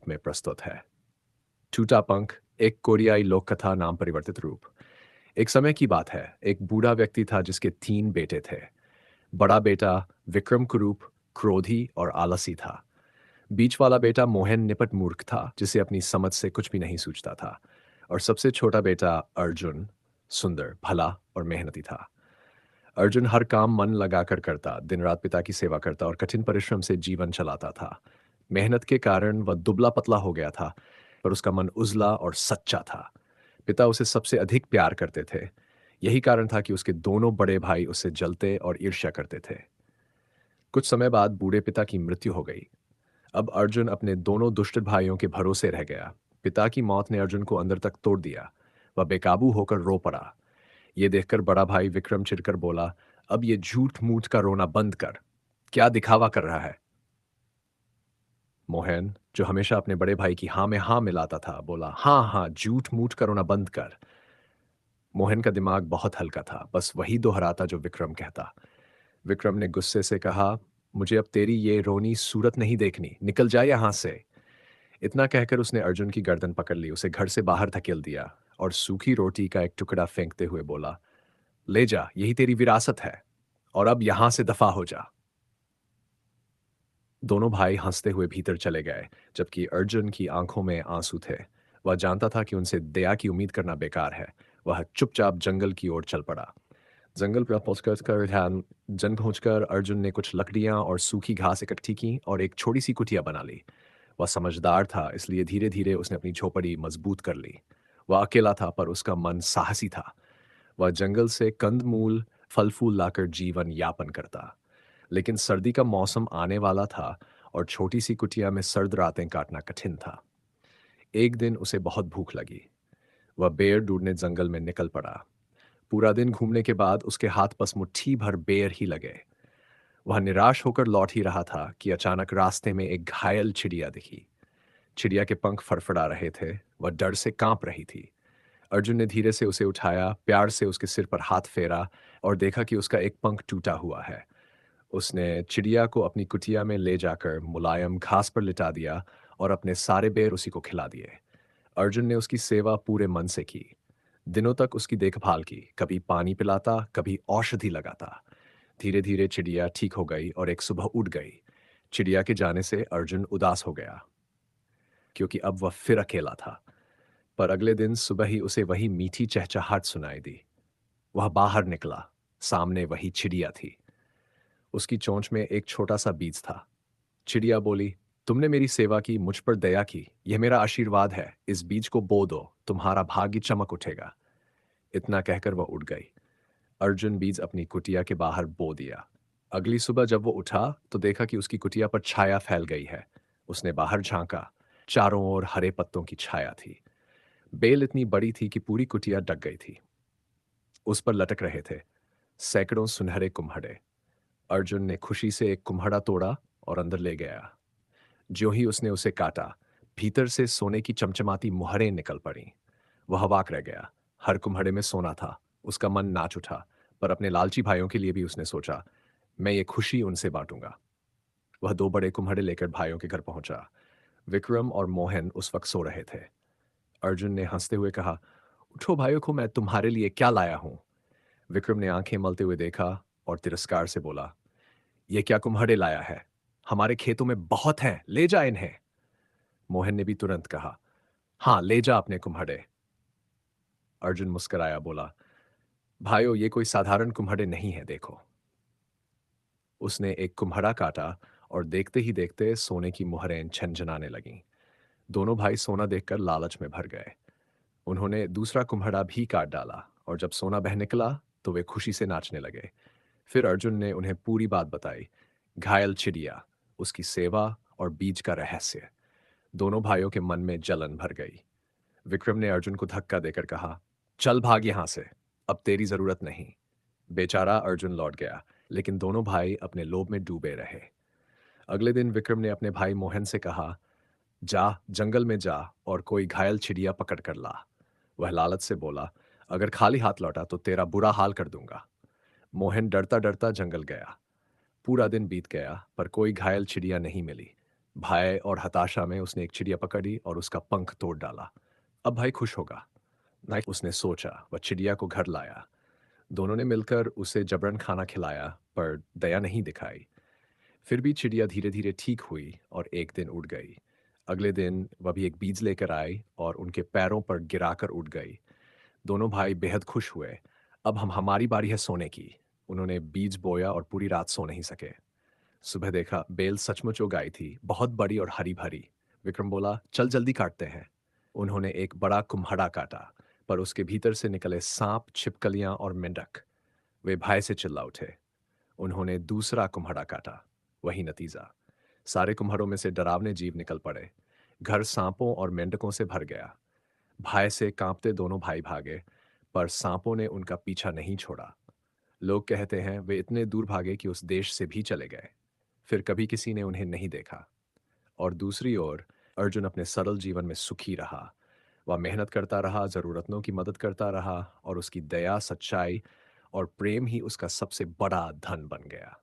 रूप में प्रस्तुत है। टूटा पंख, एक कोरियाई लोक कथा नाम परिवर्तित रूप। एक समय की बात है, एक बूढ़ा व्यक्ति था जिसके 3 बेटे थे। बड़ा बेटा विक्रम कुरूप, क्रोधी और आलसी था। बीच वाला बेटा मोहन निपट मूर्ख था, जिसे अपनी समझ से कुछ भी नहीं सूझता था। और सबसे छोटा बेटा अर्जुन सुंदर, भला और मेहनती था। अर्जुन हर काम मन लगाकर करता, दिन रात पिता की सेवा करता और कठिन परिश्रम से जीवन चलाता था। मेहनत के कारण वह दुबला पतला हो गया था, पर उसका मन उजला और सच्चा था। पिता उसे सबसे अधिक प्यार करते थे। यही कारण था कि उसके दोनों बड़े भाई उससे जलते और ईर्ष्या करते थे। कुछ समय बाद बूढ़े पिता की मृत्यु हो गई। अब अर्जुन अपने दोनों दुष्ट भाइयों के भरोसे रह गया। पिता की मौत ने अर्जुन को अंदर तक तोड़ दिया। वह बेकाबू होकर रो पड़ा। ये देखकर बड़ा भाई विक्रम चिढ़कर बोला, अब ये झूठ मूठ का रोना बंद कर। क्या दिखावा कर रहा है? मोहन, जो हमेशा अपने बड़े भाई की हाँ में हाँ मिलाता था, बोला, हाँ हाँ, झूठ मूठ का रोना बंद कर। मोहन का दिमाग बहुत हल्का था, बस वही दोहराता जो विक्रम कहता। विक्रम ने गुस्से से कहा, मुझे अब तेरी ये रोनी सूरत नहीं देखनी, निकल जा यहां से। इतना कहकर उसने अर्जुन की गर्दन पकड़ ली, उसे घर से बाहर धकेल दिया और सूखी रोटी का एक टुकड़ा फेंकते हुए बोला, ले जा, यही तेरी विरासत है, और अब यहां से दफा हो जा। दोनों भाई हंसते हुए भीतर चले गए, जबकि अर्जुन की आंखों में आंसू थे। वह जानता था कि उनसे दया की उम्मीद करना बेकार है। वह चुपचाप जंगल की ओर चल पड़ा। जंगल पर पहुंचकर ध्यान जंग पहुंचकर अर्जुन ने कुछ लकड़ियां और सूखी घास इकट्ठी की और एक छोटी सी कुटिया बना ली। वह समझदार था, इसलिए धीरे धीरे उसने अपनी झोपड़ी मजबूत कर ली। वह अकेला था, पर उसका मन साहसी था। वह जंगल से कंदमूल, फल फूल लाकर जीवन यापन करता। लेकिन सर्दी का मौसम आने वाला था और छोटी सी कुटिया में सर्द रातें काटना कठिन था। एक दिन उसे बहुत भूख लगी। वह बेर ढूंढने जंगल में निकल पड़ा। पूरा दिन घूमने के बाद उसके हाथ बस मुट्ठी भर बेर ही लगे। वह निराश होकर लौट ही रहा था कि अचानक रास्ते में एक घायल चिड़िया दिखी। चिड़िया के पंख फड़फड़ा रहे थे। वह डर से कांप रही थी। अर्जुन ने धीरे से उसे उठाया, प्यार से उसके सिर पर हाथ फेरा और देखा कि उसका एक पंख टूटा हुआ है। उसने चिड़िया को अपनी कुटिया में ले जाकर मुलायम घास पर लिटा दिया और अपने सारे बेर उसी को खिला दिए। अर्जुन ने उसकी सेवा पूरे मन से की। दिनों तक उसकी देखभाल की, कभी पानी पिलाता, कभी औषधि लगाता। धीरे धीरे चिड़िया ठीक हो गई और एक सुबह उड़ गई। चिड़िया के जाने से अर्जुन उदास हो गया, क्योंकि अब वह फिर अकेला था। पर अगले दिन सुबह ही उसे वही मीठी चहचहाहट सुनाई दी। वह बाहर निकला। सामने वही चिड़िया थी। उसकी चोंच में एक छोटा सा बीज था। चिड़िया बोली, तुमने मेरी सेवा की, मुझ पर दया की, यह मेरा आशीर्वाद है। इस बीज को बो दो, तुम्हारा भाग्य चमक उठेगा। इतना कहकर वह उड़ गई। अर्जुन बीज अपनी कुटिया के बाहर बो दिया। अगली सुबह जब वो उठा तो देखा कि उसकी कुटिया पर छाया फैल गई है। उसने बाहर झांका। चारों ओर हरे पत्तों की छाया थी। बेल इतनी बड़ी थी कि पूरी कुटिया ढक गई थी। उस पर लटक रहे थे सैकड़ों सुनहरे कुम्हड़े। अर्जुन ने खुशी से एक कुम्हड़ा तोड़ा और अंदर ले गया। ज्यों ही उसने उसे काटा, भीतर से सोने की चमचमाती मुहरें निकल पड़ी। वह अवाक रह गया। हर कुम्हड़े में सोना था। उसका मन नाच उठा, पर अपने लालची भाइयों के लिए भी उसने सोचा, मैं ये खुशी उनसे बांटूंगा। वह 2 बड़े कुम्हड़े लेकर भाइयों के घर पहुंचा। विक्रम और मोहन उस वक्त सो रहे थे। अर्जुन ने हंसते हुए कहा, उठो भाइयों को, मैं तुम्हारे लिए क्या लाया हूं। विक्रम ने आंखें मलते हुए देखा और तिरस्कार से बोला, ये क्या कुम्हड़े लाया है? हमारे खेतों में बहुत हैं, ले जा इन्हें। मोहन ने भी तुरंत कहा, हाँ, ले जा अपने कुम्हड़े। अर्जुन मुस्कुराया, बोला, भाइयों, ये कोई साधारण कुम्हड़े नहीं है, देखो। उसने एक कुम्हड़ा काटा और देखते ही देखते सोने की मुहरें झनझनाने लगीं। दोनों भाई सोना देखकर लालच में भर गए। उन्होंने दूसरा कुम्हड़ा भी काट डाला और जब सोना बह निकला तो वे खुशी से नाचने लगे। फिर अर्जुन ने उन्हें पूरी बात बताई, घायल चिड़िया, उसकी सेवा और बीज का रहस्य। दोनों भाइयों के मन में जलन भर गई। विक्रम ने अर्जुन को धक्का देकर कहा, चल भाग यहां से, अब तेरी जरूरत नहीं। बेचारा अर्जुन लौट गया, लेकिन दोनों भाई अपने लोभ में डूबे रहे। अगले दिन विक्रम ने अपने भाई मोहन से कहा, जा जंगल में जा और कोई घायल चिड़िया पकड़ कर ला। वह लालच से बोला, अगर खाली हाथ लौटा तो तेरा बुरा हाल कर दूंगा। मोहन डरता डरता जंगल गया। पूरा दिन बीत गया, पर कोई घायल चिड़िया नहीं मिली। भय और हताशा में उसने एक चिड़िया पकड़ी और उसका पंख तोड़ डाला। अब भाई खुश होगा। नाइक उसने सोचा, वह चिड़िया को घर लाया। दोनों ने मिलकर उसे जबरन खाना खिलाया, पर दया नहीं दिखाई। फिर भी चिड़िया धीरे-धीरे ठीक हुई और एक दिन उड़ गई। अगले दिन वह भी एक बीज लेकर आई और उनके पैरों पर गिराकर उड़ गई। दोनों भाई बेहद खुश हुए। अब हम हमारी बारी है सोने की। उन्होंने बीज बोया और पूरी रात सो नहीं सके। सुबह देखा बेल सचमुच उग आई थी, बहुत बड़ी और हरी भरी। विक्रम बोला, चल जल्दी काटते हैं। उन्होंने एक बड़ा कुम्हड़ा काटा, पर उसके भीतर से निकले सांप, छिपकलियां और मेंढक। वे भय से चिल्ला उठे। उन्होंने दूसरा कुम्हड़ा काटा। वही नतीजा। सारे कुम्हड़ों में से डरावने जीव निकल पड़े। घर सांपों और मेंढकों से भर गया। भय से कांपते दोनों भाई भागे, पर सांपों ने उनका पीछा नहीं छोड़ा। लोग कहते हैं वे इतने दूर भागे कि उस देश से भी चले गए। फिर कभी किसी ने उन्हें नहीं देखा। और दूसरी ओर अर्जुन अपने सरल जीवन में सुखी रहा। वह मेहनत करता रहा, जरूरतों की मदद करता रहा, और उसकी दया, सच्चाई और प्रेम ही उसका सबसे बड़ा धन बन गया।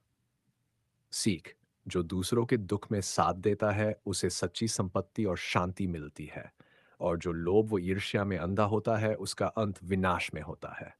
सीख, जो दूसरों के दुख में साथ देता है उसे सच्ची संपत्ति और शांति मिलती है, और जो लोभ व ईर्ष्या में अंधा होता है उसका अंत विनाश में होता है।